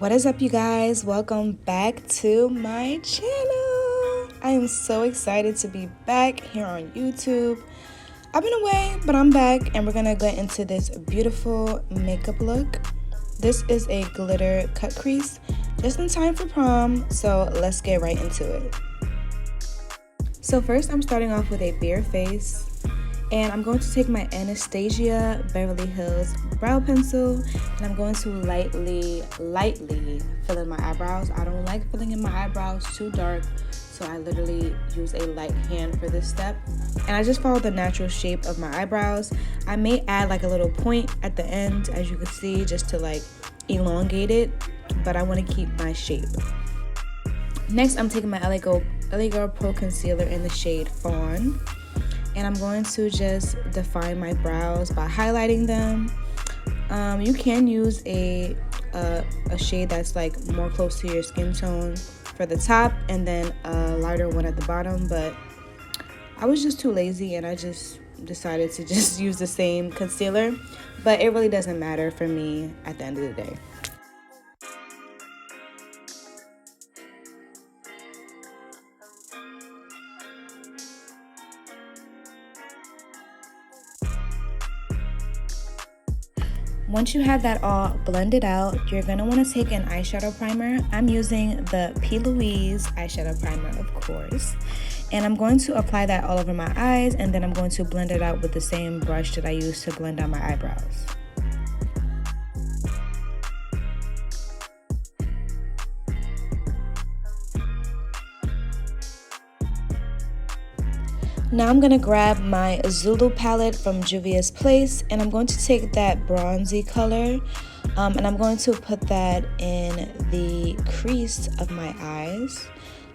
What is up, you guys? Welcome back to my channel. I am so excited to be back here on YouTube. I've been away, but I'm back, and we're gonna get into this beautiful makeup look. This is a glitter cut crease, just in time for prom, so let's get right into it. So first, I'm starting off with a bare face. And I'm going to take my Anastasia Beverly Hills brow pencil, and I'm going to lightly fill in my eyebrows. I don't like filling in my eyebrows too dark, so I literally use a light hand for this step. And I just follow the natural shape of my eyebrows. I may add like a little point at the end, as you can see, just to like elongate it, but I want to keep my shape. Next, I'm taking my LA Girl Pro Concealer in the shade Fawn. And I'm going to just define my brows by highlighting them. You can use a shade that's like more close to your skin tone for the top, and then a lighter one at the bottom, but I was just too lazy and I just decided to just use the same concealer, but it really doesn't matter for me at the end of the day. Once you have that all blended out, you're going to want to take an eyeshadow primer. I'm using the P. Louise eyeshadow primer, of course. And I'm going to apply that all over my eyes, and then I'm going to blend it out with the same brush that I used to blend out my eyebrows. Now I'm going to grab my Zulu palette from Juvia's Place, and I'm going to take that bronzy color, and I'm going to put that in the crease of my eyes,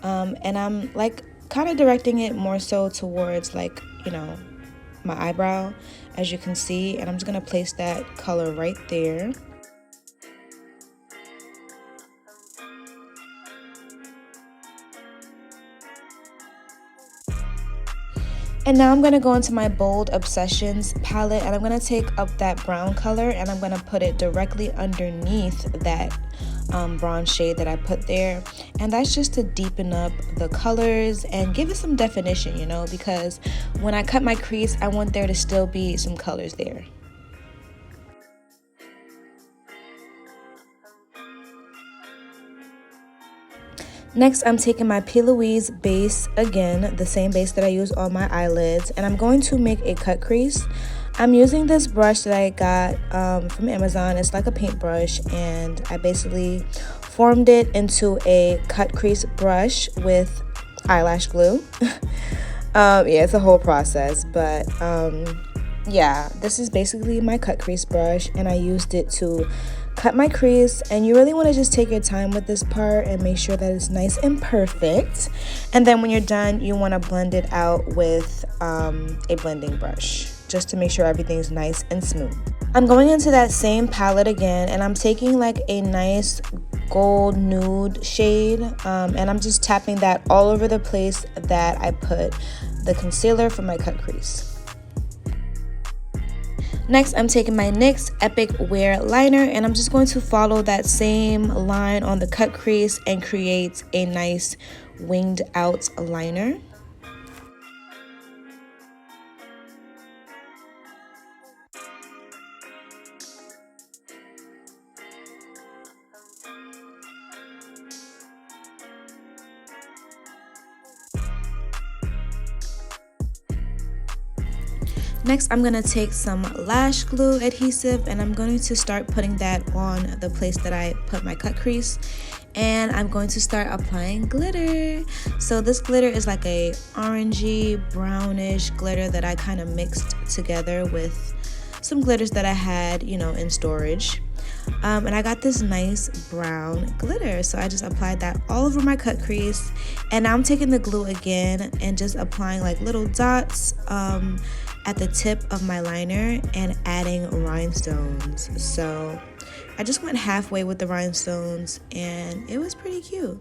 and I'm like kind of directing it more so towards like, you know, my eyebrow, as you can see, and I'm just going to place that color right there. And now I'm going to go into my Bold Obsessions palette, and I'm going to take up that brown color, and I'm going to put it directly underneath that bronze shade that I put there. And that's just to deepen up the colors and give it some definition, you know, because when I cut my crease, I want there to still be some colors there. Next, I'm taking my P. Louise base again, the same base that I use on my eyelids, and I'm going to make a cut crease. I'm using this brush that I got from Amazon. It's like a paintbrush, and I basically formed it into a cut crease brush with eyelash glue. Yeah, it's a whole process, but yeah, this is basically my cut crease brush, and I used it to cut my crease. And you really want to just take your time with this part and make sure that it's nice and perfect. And then when you're done, you want to blend it out with a blending brush, just to make sure everything's nice and smooth. I'm going into that same palette again, and I'm taking like a nice gold nude shade, and I'm just tapping that all over the place that I put the concealer for my cut crease. Next, I'm taking my NYX Epic Wear Liner, and I'm just going to follow that same line on the cut crease and create a nice winged out liner. Next, I'm going to take some lash glue adhesive, and I'm going to start putting that on the place that I put my cut crease. And I'm going to start applying glitter. So this glitter is like a orangey, brownish glitter that I kind of mixed together with some glitters that I had, you know, in storage. And I got this nice brown glitter, so I just applied that all over my cut crease. And now I'm taking the glue again and just applying like little dots at the tip of my liner and adding rhinestones. So I just went halfway with the rhinestones, and it was pretty cute.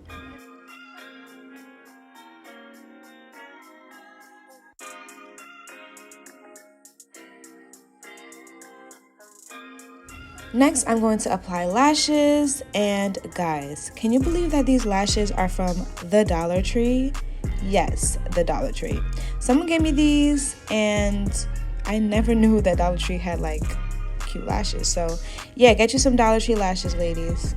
Next, I'm going to apply lashes, and guys, can you believe that these lashes are from the Dollar Tree? Yes, the Dollar Tree. Someone gave me these, and I never knew that Dollar Tree had like cute lashes. So yeah, get you some Dollar Tree lashes, ladies.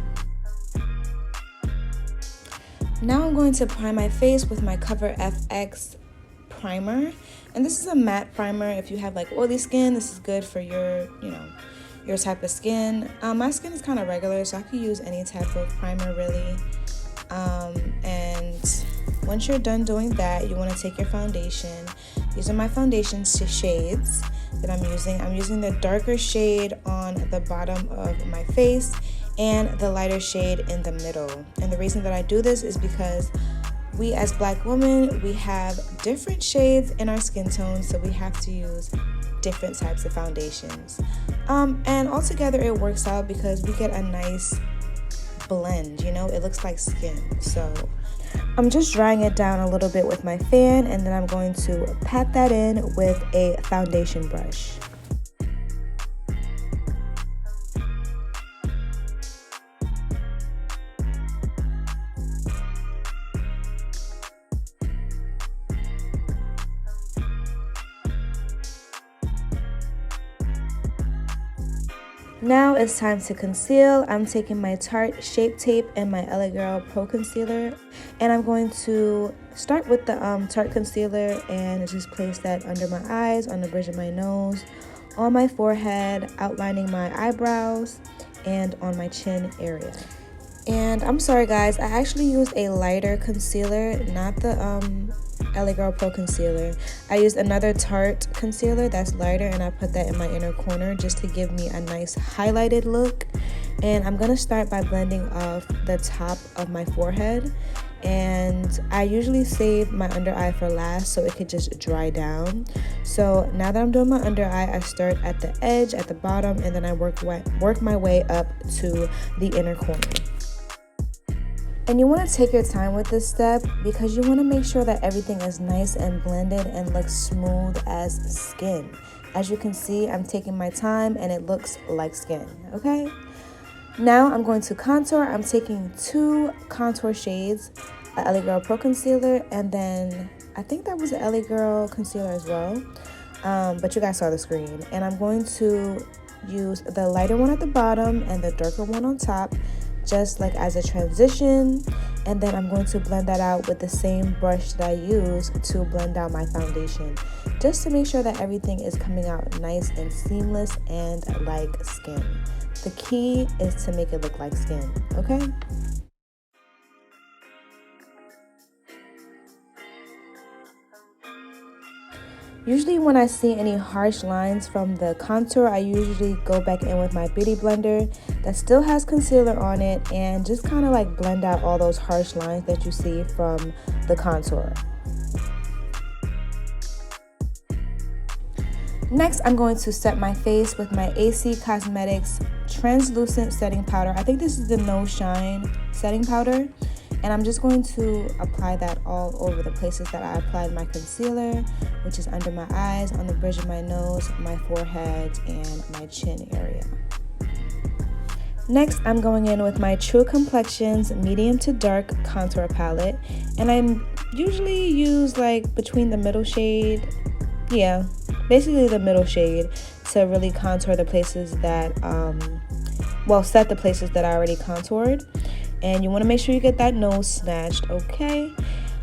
Now I'm going to prime my face with my Cover FX primer, and this is a matte primer. If you have like oily skin, this is good for your your type of skin. My skin is kind of regular, so I could use any type of primer really. And once you're done doing that, you want to take your foundation. These are my foundation shades that I'm using. I'm using the darker shade on the bottom of my face and the lighter shade in the middle. And the reason that I do this is because we as Black women, we have different shades in our skin tone, so we have to use different types of foundations. And altogether it works out because we get a nice blend, it looks like skin. So I'm just drying it down a little bit with my fan, and then I'm going to pat that in with a foundation brush. Now it's time to conceal. I'm taking my Tarte Shape Tape and my EYEBROW Pro Concealer, and I'm going to start with the Tarte Concealer and just place that under my eyes, on the bridge of my nose, on my forehead, outlining my eyebrows, and on my chin area. And I'm sorry guys, I actually used a lighter concealer, not the EYEBROW Pro Concealer. I used another Tarte concealer that's lighter, and I put that in my inner corner just to give me a nice highlighted look. And I'm gonna start by blending off the top of my forehead, and I usually save my under eye for last so it could just dry down. So now that I'm doing my under eye, I start at the edge, at the bottom, and then I work my way up to the inner corner. And you want to take your time with this step because you want to make sure that everything is nice and blended and looks smooth as skin. As you can see, I'm taking my time and it looks like skin, okay? Now I'm going to contour. I'm taking 2 contour shades, an EYEBROW Pro Concealer, and then I think that was an EYEBROW Concealer as well, but you guys saw the screen. And I'm going to use the lighter one at the bottom and the darker one on top, just like as a transition, and then I'm going to blend that out with the same brush that I use to blend out my foundation, just to make sure that everything is coming out nice and seamless and like skin. The key is to make it look like skin, okay? Usually when I see any harsh lines from the contour, I usually go back in with my beauty blender that still has concealer on it and just kind of like blend out all those harsh lines that you see from the contour. Next, I'm going to set my face with my AC Cosmetics translucent setting powder. I think this is the No Shine setting powder. And I'm just going to apply that all over the places that I applied my concealer, which is under my eyes, on the bridge of my nose, my forehead, and my chin area. Next, I'm going in with my True Complexions medium to dark contour palette. And I usually use like between the middle shade, yeah, basically the middle shade, to really contour the places that, set the places that I already contoured. And you want to make sure you get that nose snatched, okay?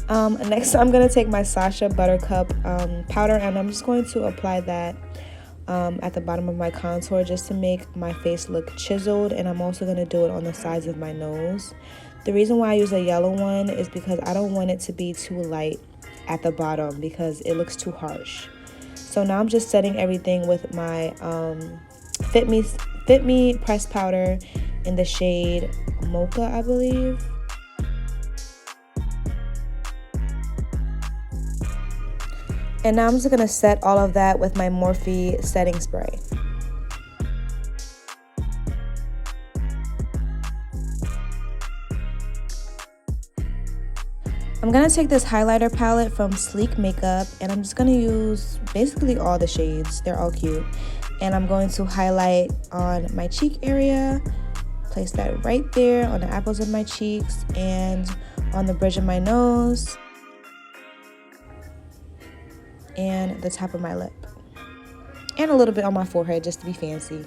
Next, I'm going to take my Sacha Buttercup powder, and I'm just going to apply that at the bottom of my contour just to make my face look chiseled. And I'm also going to do it on the sides of my nose. The reason why I use a yellow one is because I don't want it to be too light at the bottom because it looks too harsh. So now I'm just setting everything with my Fit Me pressed powder in the shade Mocha, I believe. And now I'm just going to set all of that with my Morphe setting spray. I'm going to take this highlighter palette from Sleek Makeup, and I'm just going to use basically all the shades. They're all cute. And I'm going to highlight on my cheek area, place that right there on the apples of my cheeks and on the bridge of my nose and the top of my lip, and a little bit on my forehead just to be fancy.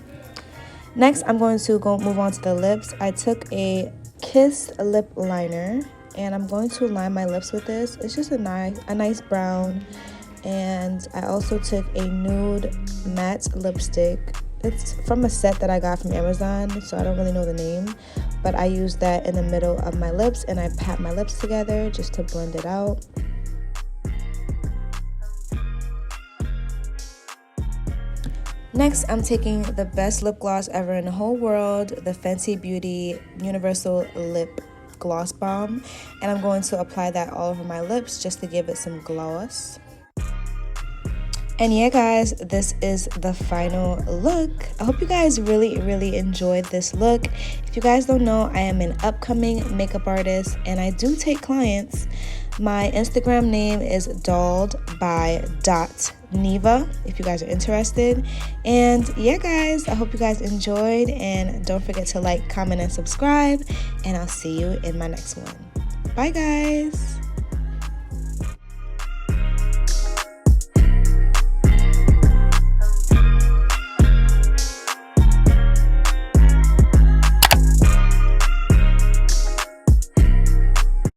Next, I'm going to move on to the lips. I took a Kiss lip liner and I'm going to line my lips with this. It's just a nice brown. And I also took a nude matte lipstick. It's from a set that I got from Amazon, so I don't really know the name, but I used that in the middle of my lips and I pat my lips together just to blend it out. Next, I'm taking the best lip gloss ever in the whole world, the Fenty Beauty Universal Lip Gloss Balm, and I'm going to apply that all over my lips just to give it some gloss. And yeah, guys, this is the final look. I hope you guys really enjoyed this look. If you guys don't know, I am an upcoming makeup artist and I do take clients. My Instagram name is dolled by.neva if you guys are interested. And yeah, guys, I hope you guys enjoyed, and don't forget to like, comment, and subscribe, and I'll see you in my next one. Bye, guys.